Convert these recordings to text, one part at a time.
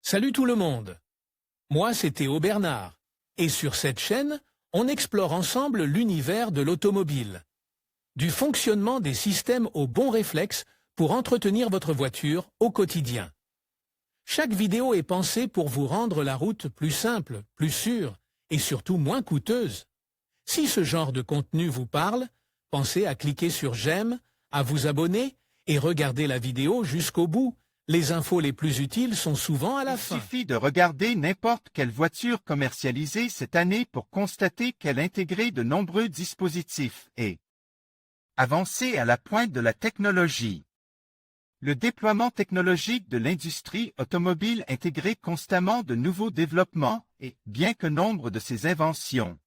Salut tout le monde. Moi, c'est Théo Bernard. Et sur cette chaîne, on explore ensemble l'univers de l'automobile. Du fonctionnement des systèmes aux bons réflexes pour entretenir votre voiture au quotidien. Chaque vidéo est pensée pour vous rendre la route plus simple, plus sûre et surtout moins coûteuse. Si ce genre de contenu vous parle, pensez à cliquer sur j'aime, à vous abonner et regarder la vidéo jusqu'au bout. Les infos les plus utiles sont souvent à la fin. Il suffit de regarder n'importe quelle voiture commercialisée cette année pour constater qu'elle intégrait de nombreux dispositifs et avancée à la pointe de la technologie. Le déploiement technologique de l'industrie automobile intégrait constamment de nouveaux développements et, bien que nombre de ces inventions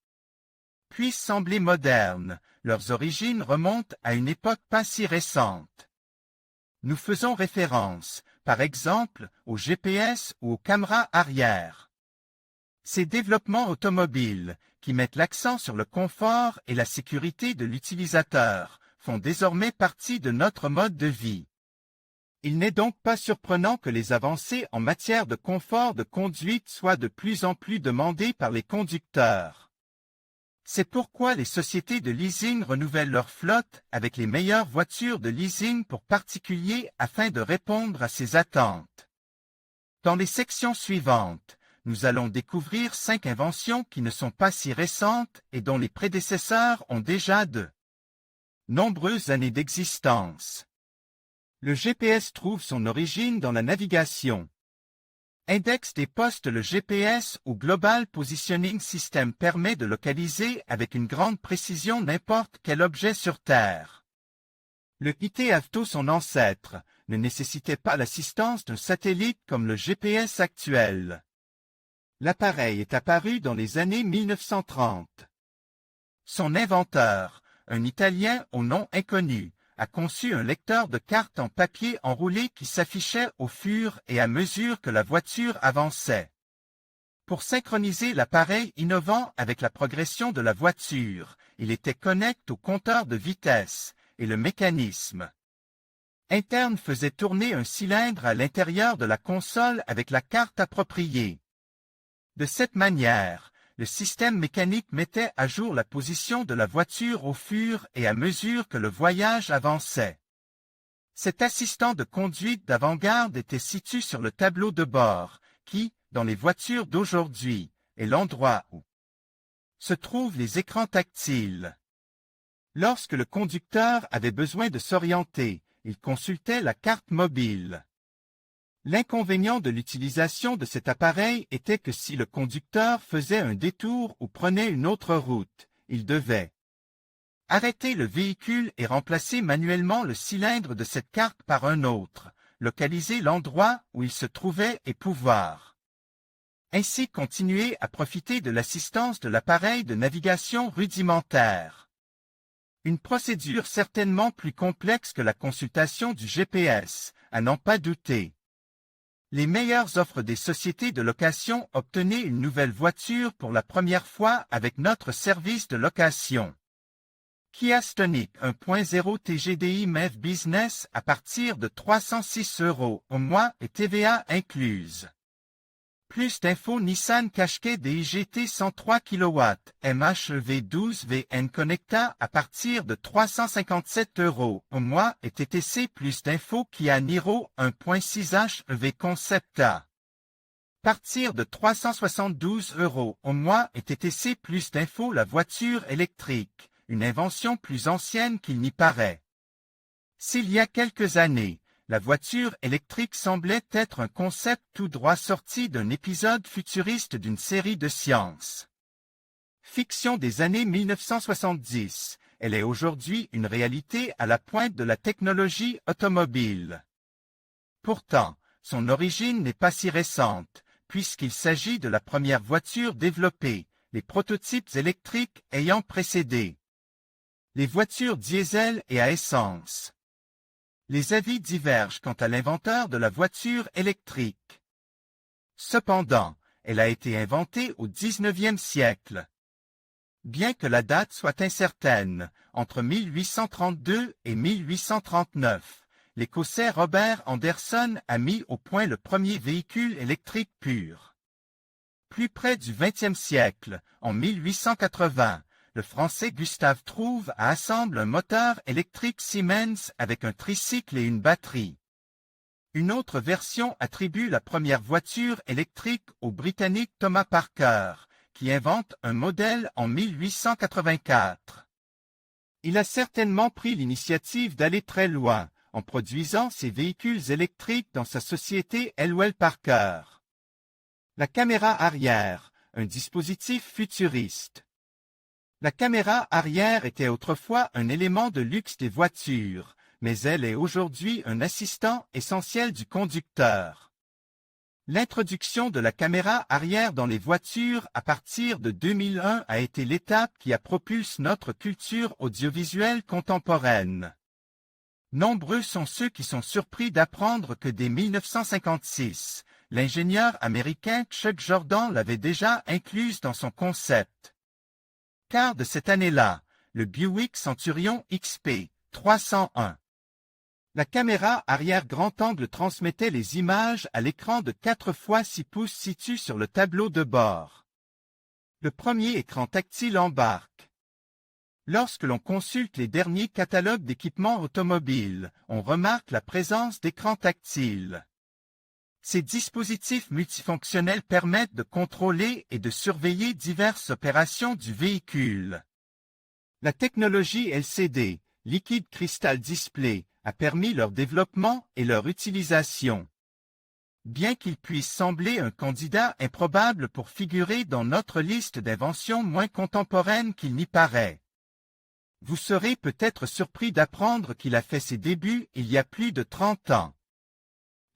puissent sembler modernes, leurs origines remontent à une époque pas si récente. Nous faisons référence, par exemple, au GPS ou aux caméras arrière. Ces développements automobiles, qui mettent l'accent sur le confort et la sécurité de l'utilisateur, font désormais partie de notre mode de vie. Il n'est donc pas surprenant que les avancées en matière de confort de conduite soient de plus en plus demandées par les conducteurs. C'est pourquoi les sociétés de leasing renouvellent leur flotte avec les meilleures voitures de leasing pour particuliers afin de répondre à ces attentes. Dans les sections suivantes, nous allons découvrir 5 inventions qui ne sont pas si récentes et dont les prédécesseurs ont déjà de nombreuses années d'existence. Le GPS trouve son origine dans la navigation. Index des postes. Le GPS ou Global Positioning System permet de localiser avec une grande précision n'importe quel objet sur Terre. Le IT-AVTO, son ancêtre, ne nécessitait pas l'assistance d'un satellite comme le GPS actuel. L'appareil est apparu dans les années 1930. Son inventeur, un Italien au nom inconnu, a conçu un lecteur de cartes en papier enroulé qui s'affichait au fur et à mesure que la voiture avançait. Pour synchroniser l'appareil innovant avec la progression de la voiture, il était connecté au compteur de vitesse, et le mécanisme interne faisait tourner un cylindre à l'intérieur de la console avec la carte appropriée. De cette manière, le système mécanique mettait à jour la position de la voiture au fur et à mesure que le voyage avançait. Cet assistant de conduite d'avant-garde était situé sur le tableau de bord, qui, dans les voitures d'aujourd'hui, est l'endroit où se trouvent les écrans tactiles. Lorsque le conducteur avait besoin de s'orienter, il consultait la carte mobile. L'inconvénient de l'utilisation de cet appareil était que si le conducteur faisait un détour ou prenait une autre route, il devait arrêter le véhicule et remplacer manuellement le cylindre de cette carte par un autre, localiser l'endroit où il se trouvait et pouvoir ainsi continuer à profiter de l'assistance de l'appareil de navigation rudimentaire. Une procédure certainement plus complexe que la consultation du GPS, à n'en pas douter. Les meilleures offres des sociétés de location. Obtenez une nouvelle voiture pour la première fois avec notre service de location. Kia Stonic 1.0 TGDI MEV Business à partir de 306 € au mois et TVA incluse. Plus d'infos. Nissan Qashqai DIGT 103 kW MHEV 12 VN Connecta à partir de 357 € au mois et TTC. Plus d'infos. Kia Niro 1.6 HEV Concepta. Partir de 372 € au mois et TTC. Plus d'infos. La voiture électrique, une invention plus ancienne qu'il n'y paraît. S'il y a quelques années, la voiture électrique semblait être un concept tout droit sorti d'un épisode futuriste d'une série de science-fiction des années 1970, elle est aujourd'hui une réalité à la pointe de la technologie automobile. Pourtant, son origine n'est pas si récente, puisqu'il s'agit de la première voiture développée, les prototypes électriques ayant précédé les voitures diesel et à essence. Les avis divergent quant à l'inventeur de la voiture électrique. Cependant, elle a été inventée au XIXe siècle. Bien que la date soit incertaine, entre 1832 et 1839, l'Écossais Robert Anderson a mis au point le premier véhicule électrique pur. Plus près du XXe siècle, en 1880, le Français Gustave Trouve a assemblé un moteur électrique Siemens avec un tricycle et une batterie. Une autre version attribue la première voiture électrique au Britannique Thomas Parker, qui invente un modèle en 1884. Il a certainement pris l'initiative d'aller très loin, en produisant ses véhicules électriques dans sa société Elwell Parker. La caméra arrière, un dispositif futuriste. La caméra arrière était autrefois un élément de luxe des voitures, mais elle est aujourd'hui un assistant essentiel du conducteur. L'introduction de la caméra arrière dans les voitures à partir de 2001 a été l'étape qui a propulsé notre culture audiovisuelle contemporaine. Nombreux sont ceux qui sont surpris d'apprendre que dès 1956, l'ingénieur américain Chuck Jordan l'avait déjà incluse dans son concept. Car de cette année-là, le Buick Centurion XP 301. La caméra arrière grand angle transmettait les images à l'écran de 4 x 6 pouces situé sur le tableau de bord. Le premier écran tactile embarque. Lorsque l'on consulte les derniers catalogues d'équipements automobiles, on remarque la présence d'écrans tactiles. Ces dispositifs multifonctionnels permettent de contrôler et de surveiller diverses opérations du véhicule. La technologie LCD, Liquid Crystal Display, a permis leur développement et leur utilisation. Bien qu'il puisse sembler un candidat improbable pour figurer dans notre liste d'inventions moins contemporaines qu'il n'y paraît. Vous serez peut-être surpris d'apprendre qu'il a fait ses débuts il y a plus de 30 ans.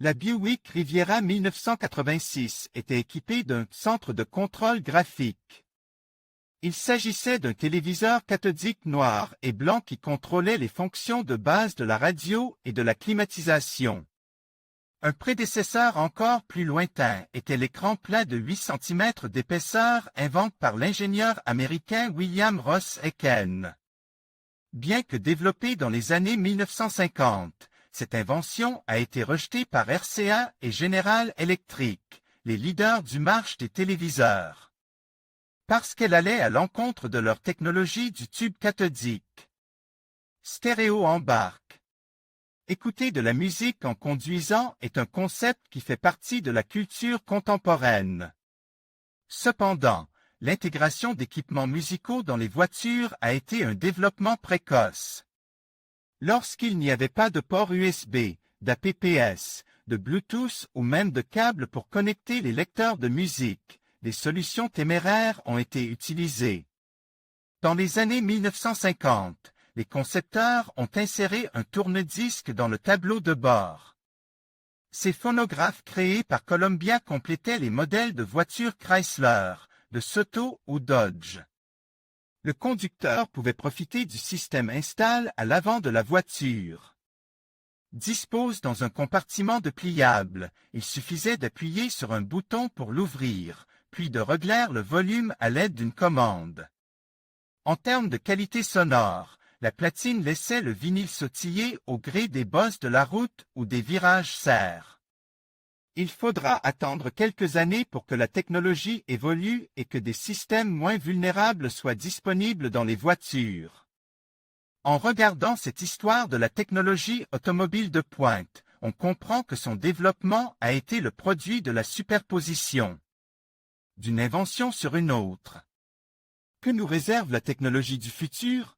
La Buick Riviera 1986 était équipée d'un centre de contrôle graphique. Il s'agissait d'un téléviseur cathodique noir et blanc qui contrôlait les fonctions de base de la radio et de la climatisation. Un prédécesseur encore plus lointain était l'écran plat de 8 cm d'épaisseur inventé par l'ingénieur américain William Ross Aiken. Bien que développée dans les années 1950, cette invention a été rejetée par RCA et General Electric, les leaders du marché des téléviseurs. Parce qu'elle allait à l'encontre de leur technologie du tube cathodique. Stéréo embarque. Écouter de la musique en conduisant est un concept qui fait partie de la culture contemporaine. Cependant, l'intégration d'équipements musicaux dans les voitures a été un développement précoce. Lorsqu'il n'y avait pas de port USB, d'APPS, de Bluetooth ou même de câbles pour connecter les lecteurs de musique, des solutions téméraires ont été utilisées. Dans les années 1950, les concepteurs ont inséré un tourne-disque dans le tableau de bord. Ces phonographes créés par Columbia complétaient les modèles de voitures Chrysler, de Soto ou Dodge. Le conducteur pouvait profiter du système install à l'avant de la voiture. Dispose dans un compartiment de pliable, il suffisait d'appuyer sur un bouton pour l'ouvrir, puis de régler le volume à l'aide d'une commande. En termes de qualité sonore, la platine laissait le vinyle sautiller au gré des bosses de la route ou des virages serres. Il faudra attendre quelques années pour que la technologie évolue et que des systèmes moins vulnérables soient disponibles dans les voitures. En regardant cette histoire de la technologie automobile de pointe, on comprend que son développement a été le produit de la superposition d'une invention sur une autre. Que nous réserve la technologie du futur?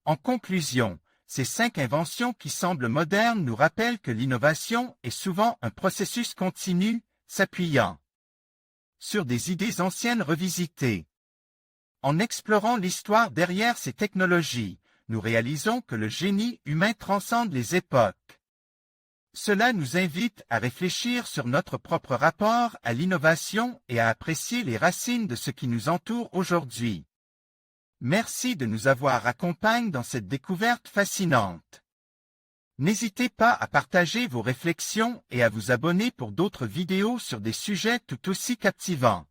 En conclusion, ces 5 inventions qui semblent modernes nous rappellent que l'innovation est souvent un processus continu, s'appuyant sur des idées anciennes revisitées. En explorant l'histoire derrière ces technologies, nous réalisons que le génie humain transcende les époques. Cela nous invite à réfléchir sur notre propre rapport à l'innovation et à apprécier les racines de ce qui nous entoure aujourd'hui. Merci de nous avoir accompagnés dans cette découverte fascinante. N'hésitez pas à partager vos réflexions et à vous abonner pour d'autres vidéos sur des sujets tout aussi captivants.